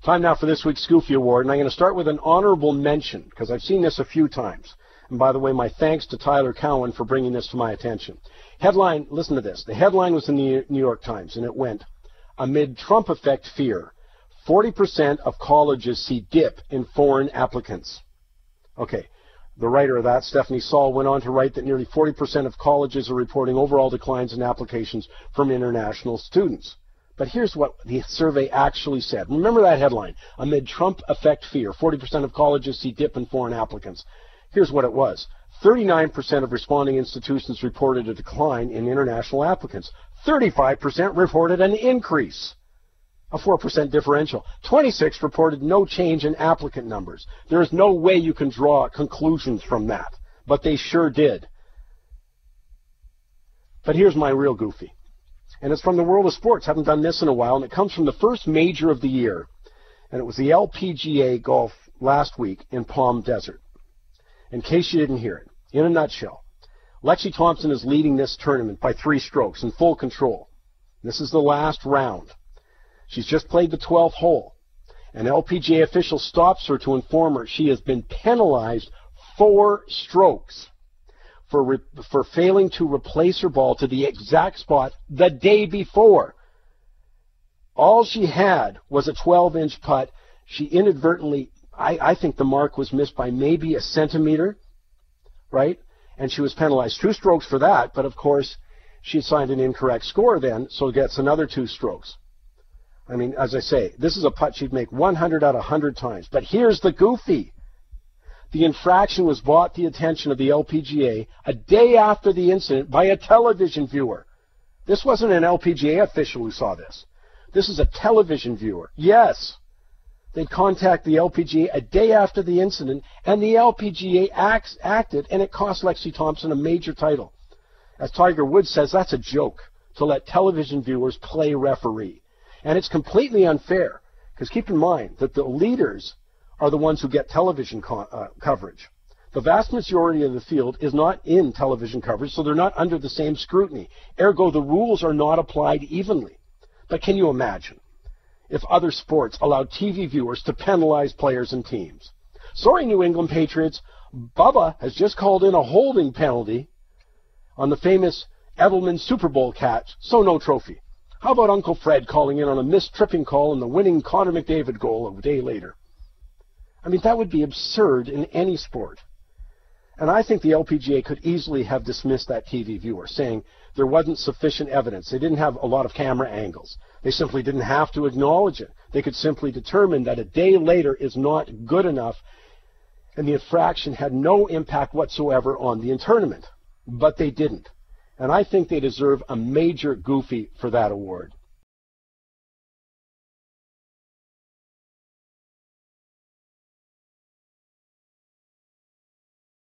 Time now for this week's Goofy Award, and I'm going to start with an honorable mention, because I've seen this a few times. And by the way, my thanks to Tyler Cowan for bringing this to my attention. Headline, listen to this. The headline was in the New York Times, and it went, "Amid Trump effect fear, 40% of colleges see dip in foreign applicants." Okay, the writer of that, Stephanie Saul, went on to write that nearly 40% of colleges are reporting overall declines in applications from international students. But here's what the survey actually said. Remember that headline, "Amid Trump effect fear, 40% of colleges see dip in foreign applicants." Here's what it was. 39% of responding institutions reported a decline in international applicants. 35% reported an increase, a 4% differential. 26 reported no change in applicant numbers. There is no way you can draw conclusions from that, but they sure did. But here's my real goofy. And it's from the world of sports. Haven't done this in a while, and it comes from the first major of the year. And it was the LPGA Golf last week in Palm Desert. In case you didn't hear it, in a nutshell, Lexi Thompson is leading this tournament by 3 strokes in full control. This is the last round. She's just played the 12th hole. An LPGA official stops her to inform her she has been penalized 4 strokes for failing to replace her ball to the exact spot the day before. All she had was a 12-inch putt. She inadvertently, I think the mark was missed by maybe a centimeter, right? And she was penalized 2 strokes for that, but of course she assigned an incorrect score then, so gets another 2 strokes. I mean, as I say, this is a putt she'd make 100 out of 100 times. But here's the goofy. The infraction was brought to the attention of the LPGA a day after the incident by a television viewer. This wasn't an LPGA official who saw this. This is a television viewer. Yes, they contact the LPGA a day after the incident, and the LPGA acted, and it cost Lexi Thompson a major title. As Tiger Woods says, that's a joke to let television viewers play referee. And it's completely unfair, because keep in mind that the leaders are the ones who get television coverage. The vast majority of the field is not in television coverage, so they're not under the same scrutiny. Ergo, the rules are not applied evenly. But can you imagine if other sports allowed TV viewers to penalize players and teams? Sorry, New England Patriots, Bubba has just called in a holding penalty on the famous Edelman Super Bowl catch, so no trophy. How about Uncle Fred calling in on a missed tripping call and the winning Connor McDavid goal a day later? I mean, that would be absurd in any sport. And I think the LPGA could easily have dismissed that TV viewer, saying there wasn't sufficient evidence. They didn't have a lot of camera angles. They simply didn't have to acknowledge it. They could simply determine that a day later is not good enough, and the infraction had no impact whatsoever on the tournament. But they didn't. And I think they deserve a major goofy for that award.